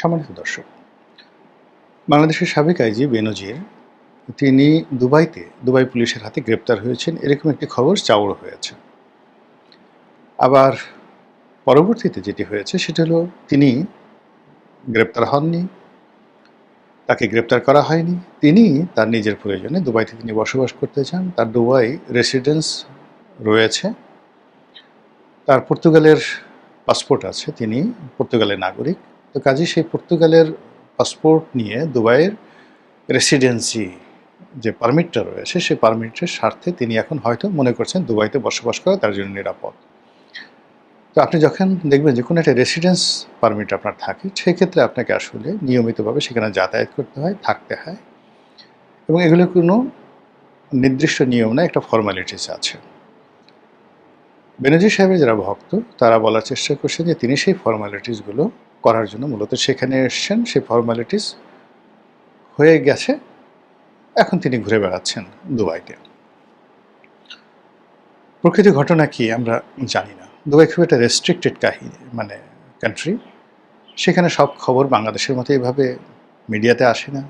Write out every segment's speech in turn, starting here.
সম্মানিত দর্শক, বাংলাদেশের সাবেক আইজি বেনজির তিনি দুবাই পুলিশের হাতে গ্রেপ্তার হয়েছেন, এরকম একটি খবর চাউর হয়েছে। আবার পরবর্তীতে যেটি হয়েছে সেটা হলো তিনি গ্রেপ্তার হননি, তাকে গ্রেপ্তার করা হয়নি। তিনি তার নিজের প্রয়োজনে দুবাইতে তিনি বসবাস করতে চান, তার দুবাই রেসিডেন্স রয়েছে, তার পর্তুগালের পাসপোর্ট আছে, তিনি পর্তুগালের নাগরিক। তো কাজেই সেই পর্তুগালের পাসপোর্ট নিয়ে দুবাইয়ের রেসিডেন্সি যে পারমিটটা রয়েছে সেই পারমিটের স্বার্থে তিনি এখন হয়তো মনে করছেন দুবাইতে বসবাস করা তার জন্য নিরাপদ। তো আপনি যখন দেখবেন যে কোনো একটা রেসিডেন্স পারমিট আপনার থাকে, সেক্ষেত্রে আপনাকে আসলে নিয়মিতভাবে সেখানে যাতায়াত করতে হয়, থাকতে হয়, এবং এগুলো কোনো নির্দিষ্ট নিয়ম না, একটা ফর্মালিটিস আছে। বেনজির সাহেবের যারা ভক্ত তারা বলার চেষ্টা করছেন যে তিনি সেই ফর্মালিটিসগুলো করার জন্য মূলত সেখানে এসছেন, সেই ফর্মালিটিস হয়ে গেছে, এখন তিনি ঘুরে বেড়াচ্ছেন দুবাইতে। প্রকৃত ঘটনা কি আমরা জানি না। দুবাই খুব একটা রেস্ট্রিক্টেড কান্ট্রি। সেখানে সব খবর বাংলাদেশের মতো এভাবে মিডিয়াতে আসে না।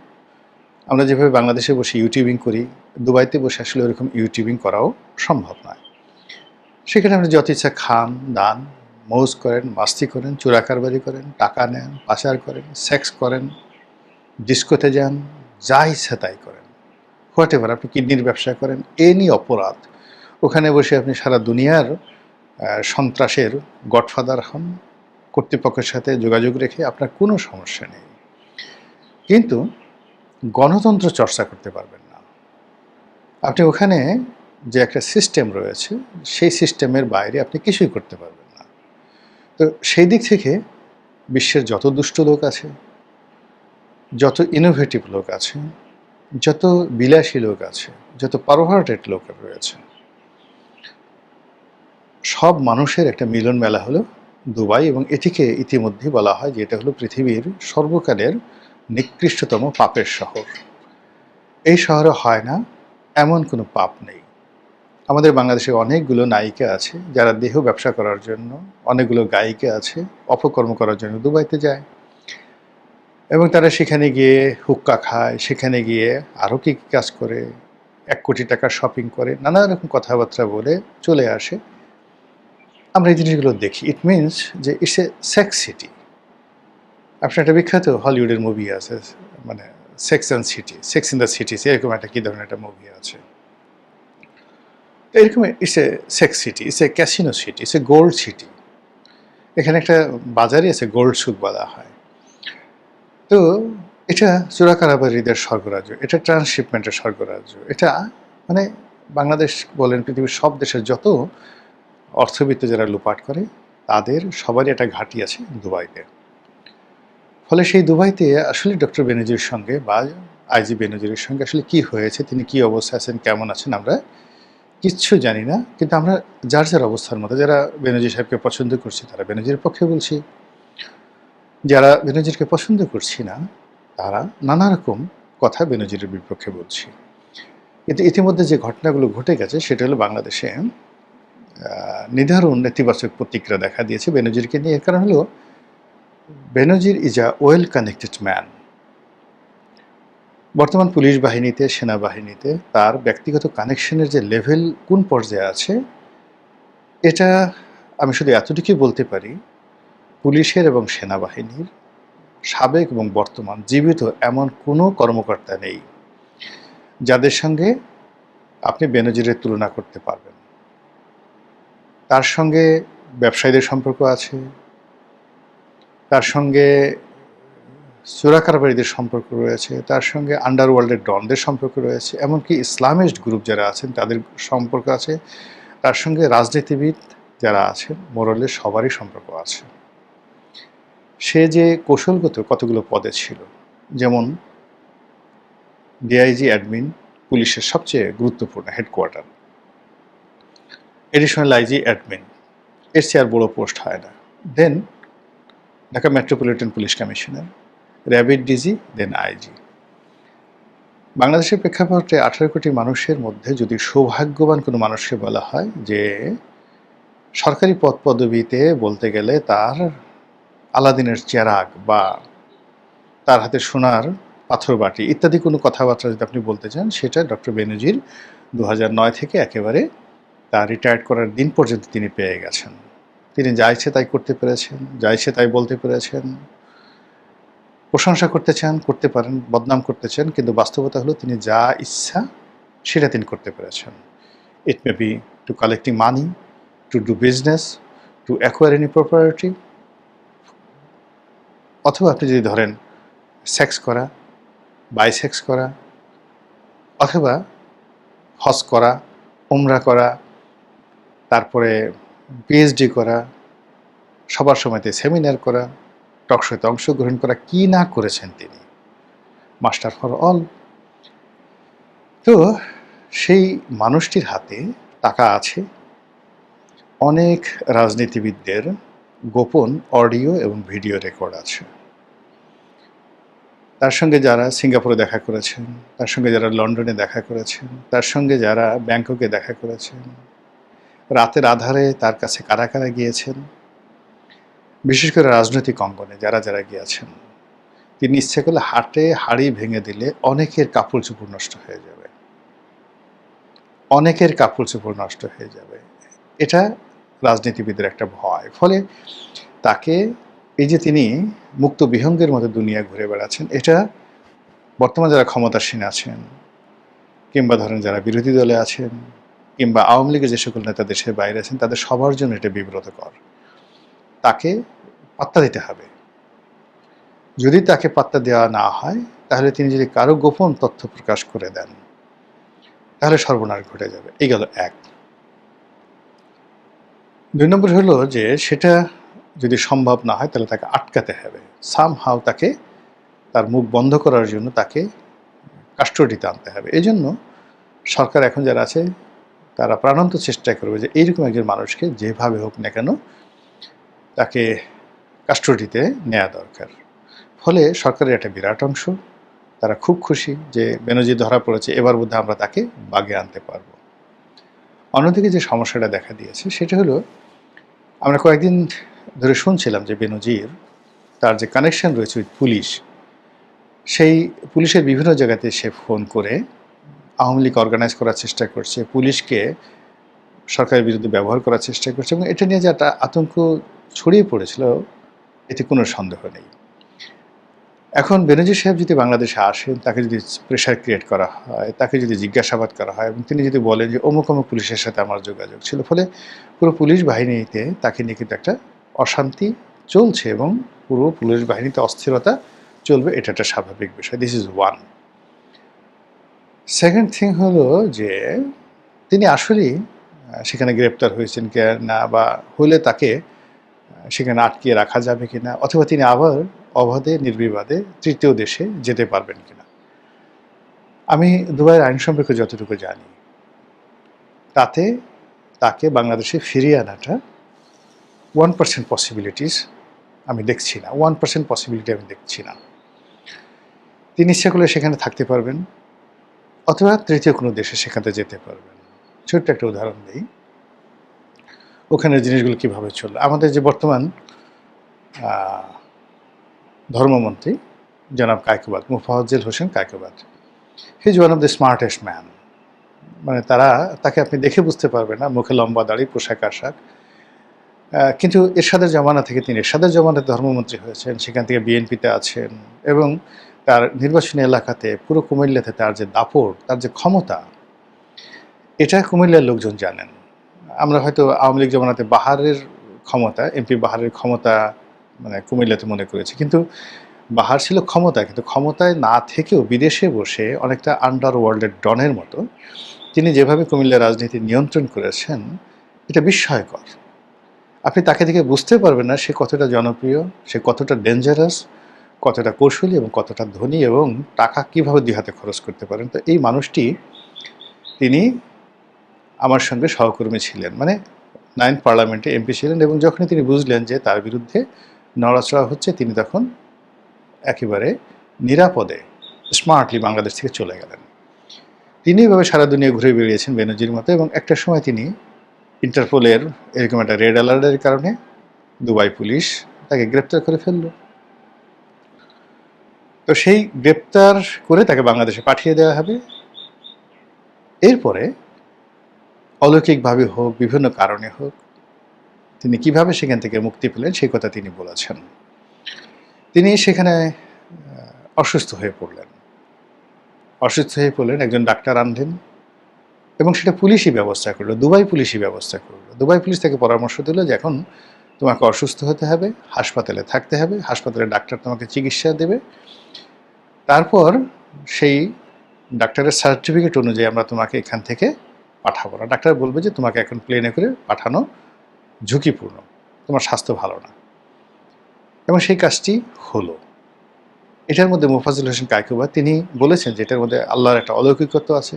আমরা যেভাবে বাংলাদেশে বসে ইউটিউবিং করি, দুবাইতে বসে আসলে ওরকম ইউটিউবিং করাও সম্ভব নয়। সেখানে আপনি যত ইচ্ছা খান, দান, মৌজ করেন, মাস্তি করেন, চোরাকারবারি করেন, টাকা নেন, পাচার করেন, সেক্স করেন, ডিস্কোতে যান, যা ইচ্ছা তাই করেন, হোয়াট এভার, আপনি কিডনির ব্যবসা করেন, এনি অপরাধ, ওখানে বসে আপনি সারা দুনিয়ার সন্ত্রাসের গডফাদার হন, কর্তৃপক্ষের সাথে যোগাযোগ রেখে আপনার কোনো সমস্যা নেই। কিন্তু গণতন্ত্র চর্চা করতে পারবেন না। আপনি ওখানে যে একটা সিস্টেম রয়েছে সেই সিস্টেমের বাইরে আপনি কিছুই করতে পারবেন না। তো সেই দিক থেকে বিশ্বের যত দুষ্ট লোক আছে, যত ইনোভেটিভ লোক আছে, যত বিলাসী লোক আছে, যত পারভার্টেড লোক রয়েছে, সব মানুষের একটা মিলন মেলা হলো দুবাই, এবং এটিকে ইতিমধ্যেই বলা হয় যে এটা হলো পৃথিবীর সর্বকালের নিকৃষ্টতম পাপের শহর। এই শহরে হয় না এমন কোনো পাপ নেই। আমাদের বাংলাদেশে অনেকগুলো নায়িকা আছে যারা দেহ ব্যবসা করার জন্য, অনেকগুলো গায়িকা আছে অপকর্ম করার জন্য দুবাইতে যায়, এবং তারা সেখানে গিয়ে হুক্কা খায়, সেখানে গিয়ে আরও কী কী কাজ করে, 1 কোটি টাকার শপিং করে, নানা রকম কথাবার্তা বলে চলে আসে। আমরা এই জিনিসগুলো দেখি। ইট মিনস যে ইটস এ সেক্স সিটি। আপনার একটা বিখ্যাত হলিউডের মুভি আছে, মানে সেক্স ইন দ্য সিটি, এরকম একটা কী ধরনের একটা মুভি আছে। এরকম it's a sex city, it's a casino city, it's a gold city. এখানে একটা বাজারই আছে, গোল্ড সুক বলা হয়। তো এটা চোরাকারবারিদের স্বর্গরাজ্য, এটা ট্রান্সশিপমেন্টের স্বর্গরাজ্য, এটা মানে বাংলাদেশ বলেন পৃথিবীর সব দেশের যত অর্থবিত্ত যারা লুপাট করে তাদের সবারই একটা ঘাঁটি আছে দুবাইতে। ফলে সেই দুবাইতে আসলে ডক্টর বেনজিরের সঙ্গে বা আইজি বেনজিরের সঙ্গে আসলে কি হয়েছে, তিনি কি অবস্থায় আছেন, কেমন আছেন, আমরা কিচ্ছু জানি না। কিন্তু আমরা যার যার অবস্থার মতো, যারা বেনজির সাহেবকে পছন্দ করছি তারা বেনজিরের পক্ষে বলছি, যারা বেনজিরকে পছন্দ করছি না তারা নানা রকম কথা বেনজিরের বিপক্ষে বলছি। কিন্তু ইতিমধ্যে যে ঘটনাগুলো ঘটে গেছে সেটা হলো বাংলাদেশে নিদারুণ নেতিবাচক প্রতিক্রিয়া দেখা দিয়েছে বেনজিরকে নিয়ে। এর কারণ হলো Benazir is a well connected man. বর্তমান পুলিশ বাহিনীতে, সেনাবাহিনীতে তার ব্যক্তিগত কানেকশনের যে লেভেল কোন পর্যায়ে আছে, এটা আমি শুধু এতটুকুই বলতে পারি, পুলিশের এবং সেনাবাহিনীর সাবেক এবং বর্তমান জীবিত এমন কোনো কর্মকর্তা নেই যাদের সঙ্গে আপনি বেনজিরের তুলনা করতে পারবেন। তার সঙ্গে ব্যবসায়ীদের সম্পর্ক আছে, তার সঙ্গে চোরাকারবারিদের সম্পর্ক রয়েছে, তার সঙ্গে আন্ডারওয়ার্ল্ডের ডনদের সম্পর্ক রয়েছে, এমনকি ইসলামিস্ট গ্রুপ যারা আছেন তাদের সম্পর্ক আছে, তার সঙ্গে রাজনীতিবিদ যারা আছেন মোরালের সবারই সম্পর্ক আছে। সে যে কৌশলগত কতগুলো পদে ছিল, যেমন ডিআইজি অ্যাডমিন, পুলিশের সবচেয়ে গুরুত্বপূর্ণ হেডকোয়ার্টার, এডিশনাল আইজি অ্যাডমিন, এর চেয়ে আর বড় পোস্ট হয় না। Then Dhaka metropolitan police commissioner, র্যাবিট ডিজি, দেন আইজি। বাংলাদেশের প্রেক্ষাপটে 18 কোটি মানুষের মধ্যে যদি সৌভাগ্যবান কোনো মানুষকে বলা হয় যে সরকারি পদ পদবিতে বলতে গেলে তার আলাদিনের চেরাগ বা তার হাতে সোনার পাথর বাটি ইত্যাদি কোনো কথাবার্তা যদি আপনি বলতে চান, সেটা ডক্টর বেনজির 2009 থেকে একেবারে তার রিটায়ার্ড করার দিন পর্যন্ত তিনি পেয়ে গেছেন। তিনি যা ইচ্ছে তাই করতে পেরেছেন, যা ইচ্ছে তাই বলতে পেরেছেন। প্রশংসা করতে চান করতে পারেন, বদনাম করতে চান, কিন্তু বাস্তবতা হলো তিনি যা ইচ্ছা সেটা তিনি করতে পেরেছেন। It may be to collecting money, to do business, to acquire any property, অথবা আপনি যদি ধরেন সেক্স করা, বাইসেক্স করা, অথবা হজ করা, উমরা করা, তারপরে পিএইচডি করা, সবার সময়তে সেমিনার করা, টকশোতে অংশগ্রহণ করা, কি না করেছেন তিনি, মাস্টার ফর অল। তো সেই মানুষটির হাতে টাকা আছে, অনেক রাজনীতিবিদদের গোপন অডিও এবং ভিডিও রেকর্ড আছে। তার সঙ্গে যারা সিঙ্গাপুরে দেখা করেছেন, তার সঙ্গে যারা লন্ডনে দেখা করেছেন, তার সঙ্গে যারা ব্যাংককে দেখা করেছেন, রাতের আধারে তার কাছে কারা কারা গিয়েছেন, বিশেষ করে রাজনৈতিক অঙ্গনে যারা যারা গিয়েছেন, তিনি ইচ্ছে করলে হাটে হাড়ি ভেঙে দিলে অনেকের কাপড় চোপড় নষ্ট হয়ে যাবে, অনেকের কাপড় চোপড় নষ্ট হয়ে যাবে। এটা রাজনীতিবিদের একটা ভয়। ফলে তাকে এই যে তিনি মুক্ত বিহঙ্গের মতো দুনিয়া ঘুরে বেড়াচ্ছেন, এটা বর্তমান যারা ক্ষমতাসীন আছেন, কিংবা ধরেন যারা বিরোধী দলে আছেন, কিংবা আওয়ামী লীগের যে সকল নেতা দেশের বাইরে আছেন, তাদের সবার জন্য এটা বিব্রতকর। তাকে পাত্তা দিতে হবে। যদি তাকে পাত্তা দেওয়া না হয়, তাহলে তিনি যদি কারো গোপন তথ্য প্রকাশ করে দেন, তাহলে সর্বনাশ ঘটে যাবে। এই গেল এক। 2 নম্বর হলো যে সেটা যদি সম্ভব না হয়, তাহলে তাকে আটকাতে হবে। সামহাও তাকে তার মুখ বন্ধ করার জন্য তাকে কাস্টডিতে আনতে হবে। এই জন্য সরকার এখন যারা আছে তারা প্রাণান্ত চেষ্টা করবে যে এইরকম একজন মানুষকে যেভাবে হোক না কেন তাকে কাস্টডিতে নেওয়া দরকার। ফলে সরকারের একটা বিরাট অংশ তারা খুব খুশি যে বেনজির ধরা পড়েছে, এবার বোধহয় আমরা তাকে বাগে আনতে পারবো। অন্যদিকে যে সমস্যাটা দেখা দিয়েছে সেটা হলো, আমরা কয়েকদিন ধরে শুনছিলাম যে বেনজির তার যে কানেকশন রয়েছে উইথ পুলিশ, সেই পুলিশের বিভিন্ন জায়গাতে সে ফোন করে আওয়ামী লীগ অর্গানাইজ করার চেষ্টা করছে, পুলিশকে সরকারের বিরুদ্ধে ব্যবহার করার চেষ্টা করছে, এবং এটা নিয়ে যে একটা আতঙ্ক ছড়িয়ে পড়েছিল, এতে কোনো সন্দেহ নেই। এখন বেনজির সাহেব যদি বাংলাদেশে আসেন, তাকে যদি প্রেশার ক্রিয়েট করা হয়, তাকে যদি জিজ্ঞাসাবাদ করা হয়, এবং তিনি যদি বলেন যে অমুক অমুক পুলিশের সাথে আমার যোগাযোগ ছিল, ফলে পুরো পুলিশ বাহিনীতে তাকে নিয়ে কিন্তু একটা অশান্তি চলছে, এবং পুরো পুলিশ বাহিনীতে অস্থিরতা চলবে। এটা একটা স্বাভাবিক বিষয়। This is one. Second thing হলো যে তিনি আসলেই সেখানে গ্রেপ্তার হয়েছেন কি না, বা হলে তাকে সেখানে আটকিয়ে রাখা যাবে কিনা, অথবা তিনি আবার অবাধে নির্বিবাদে তৃতীয় দেশে যেতে পারবেন কিনা। আমি দুবাইয়ের আইন সম্পর্কে যতটুকু জানি, তাতে তাকে বাংলাদেশে ফিরিয়ে আনাটা 1% পসিবিলিটিস আমি দেখছি না। 1% পসিবিলিটি আমি দেখছি না। তিনি ইচ্ছা করলে সেখানে থাকতে পারবেন, অথবা তৃতীয় কোনো দেশে সেখানে যেতে পারবেন। ছোট্ট একটা উদাহরণ দিই, ওখানের জিনিসগুলো কীভাবে চলবে। আমাদের যে বর্তমান ধর্মমন্ত্রী জনাব Kaikobad, Mofazzel Hossain Kaikobad, he is one of the smartest man. মানে তাকে আপনি দেখে বুঝতে পারবেন না, মুখে লম্বা দাড়ি, পোশাক আশাক, কিন্তু এরশাদের জমানা থেকে তিনি এরশাদের জমানাতে ধর্মমন্ত্রী হয়েছেন, সেখান থেকে বিএনপিতে আছেন, এবং তার নির্বাচনী এলাকাতে পুরো কুমিল্লাতে তার যে দাপট, তার যে ক্ষমতা, এটা কুমিল্লার লোকজন জানেন। আমরা হয়তো আওয়ামী লীগ জমানাতে বাহারের ক্ষমতা, এমপি বাহারের ক্ষমতা মানে কুমিল্লাতে মনে করেছি, কিন্তু বাহার ছিল ক্ষমতা, কিন্তু ক্ষমতায় না থেকেও বিদেশে বসে অনেকটা আন্ডারওয়ার্ল্ডের ডনের মতো তিনি যেভাবে কুমিল্লার রাজনীতি নিয়ন্ত্রণ করেছেন, এটা বিস্ময়কর। আপনি তাকে দেখে বুঝতে পারবেন না সে কতটা জনপ্রিয়, সে কতটা ডেঞ্জারাস, কতটা কৌশলী, এবং কতটা ধনী, এবং টাকা কীভাবে দুই হাতে খরচ করতে পারেন। তো এই মানুষটি, তিনি আমার সঙ্গে সহকর্মী ছিলেন, মানে 9 পার্লামেন্টে এমপি ছিলেন, এবং যখনই তিনি বুঝলেন যে তার বিরুদ্ধে নড়াচড়া হচ্ছে, তিনি তখন একেবারে নিরাপদে স্মার্টলি বাংলাদেশ থেকে চলে গেলেন। তিনি এভাবে সারা দুনিয়া ঘুরে বেরিয়েছেন বেনজির মতো, এবং একটা সময় তিনি ইন্টারপোলের এরকম একটা রেড অ্যালার্টের কারণে দুবাই পুলিশ তাকে গ্রেপ্তার করে ফেলল। তো সেই গ্রেপ্তার করে তাকে বাংলাদেশে পাঠিয়ে দেওয়া হবে। এরপরে অলৌকিকভাবে হোক, বিভিন্ন কারণে হোক, তিনি কিভাবে সেখান থেকে মুক্তি পেলেন সেই কথা তিনি বলেছেন। তিনি সেখানে অসুস্থ হয়ে পড়লেন। একজন ডাক্তার আনলেন এবং সেটা পুলিশই ব্যবস্থা করলো, দুবাই পুলিশই ব্যবস্থা করলো। দুবাই পুলিশ তাকে পরামর্শ দিল যে এখন তোমাকে অসুস্থ হতে হবে, হাসপাতালে থাকতে হবে, হাসপাতালের ডাক্তার তোমাকে চিকিৎসা দেবে, তারপর সেই ডাক্তারের সার্টিফিকেট অনুযায়ী আমরা তোমাকে এখান থেকে পাঠাবো না। ডাক্তার বলবে যে তোমাকে এখন প্লেনে করে পাঠানো ঝুঁকিপূর্ণ, তোমার স্বাস্থ্য ভালো না। এবং সেই কাজটি হলো। এটার মধ্যে মোফাজ্জল হোসেন কায়কোবা তিনি বলেছেন যে এটার মধ্যে আল্লাহর একটা অলৌকিকত্ব আছে,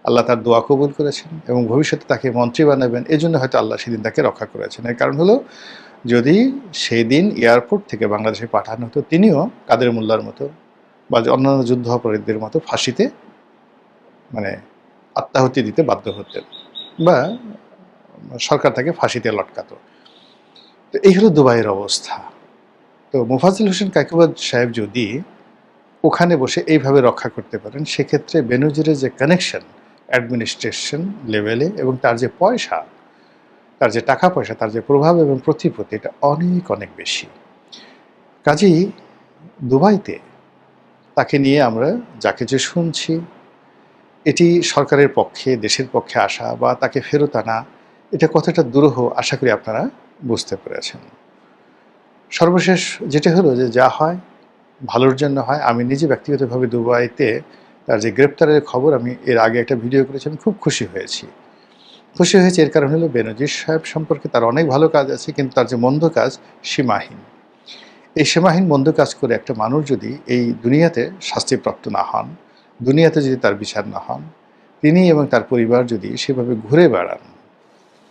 আল্লাহ তার দোয়া কবুল করেছেন এবং ভবিষ্যতে তাকে মন্ত্রী বানাবেন, এই জন্য হয়তো আল্লাহ সেদিন তাকে রক্ষা করেছেন। এর কারণ হলো, যদি সেই দিন এয়ারপোর্ট থেকে বাংলাদেশে পাঠানো হতো, তিনিও কাদের মোল্লার মতো বা অন্যান্য যুদ্ধ অপরাধীদের মতো ফাঁসিতে আত্মাহুতি দিতে বাধ্য হতেন বা সরকার তাকে ফাঁসিতে লটকাতো। তো এই হলো দুবাইয়ের অবস্থা। তো মোফাজ্জল হোসেন কায়কোবা সাহেব যদি ওখানে বসে এইভাবে রক্ষা করতে পারেন, সেক্ষেত্রে বেনজিরের যে কানেকশন অ্যাডমিনিস্ট্রেশন লেভেলে এবং তার যে পয়সা, তার যে টাকা পয়সা, তার যে প্রভাব এবং প্রতিপত্তি, এটা অনেক অনেক বেশি। কাজেই দুবাইতে তাকে নিয়ে আমরা যা কিছু শুনছি, এটি সরকারের পক্ষে, দেশের পক্ষে আসা বা তাকে ফেরত আনা, এটা কতটা দুরূহ আশা করি আপনারা বুঝতে পেরেছেন। সর্বশেষ যেটা হলো যে যা হয় ভালোর জন্য হয়। আমি নিজে ব্যক্তিগতভাবে দুবাইতে তার যে গ্রেপ্তারের খবর, আমি এর আগে একটা ভিডিও করেছি, আমি খুব খুশি হয়েছি। এর কারণ হলো বেনজির সাহেব সম্পর্কে তার অনেক ভালো কাজ আছে, কিন্তু তার যে মন্দ কাজ সীমাহীন। এই সীমাহীন মন্দ কাজ করে একটা মানুষ যদি এই দুনিয়াতে শাস্তিপ্রাপ্ত না হন, দুনিয়াতে যদি তার বিচার না হন, তিনি এবং তার পরিবার যদি সেভাবে ঘুরে বেড়ান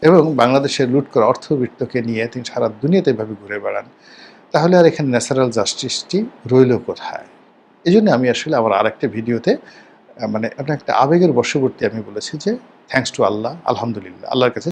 এবং বাংলাদেশের লুট করা অর্থবিত্তকে নিয়ে তিনি সারা দুনিয়াতে এভাবে ঘুরে বেড়ান, তাহলে আর এখানে ন্যাচারাল জাস্টিসটি রইল কোথায়? এই জন্য আমি আসলে আমার আরেকটা ভিডিওতে আপনার একটা আবেগের বশবর্তী আমি বলেছি যে থ্যাঙ্কস টু আল্লাহ, আলহামদুলিল্লাহ, আল্লাহর কাছে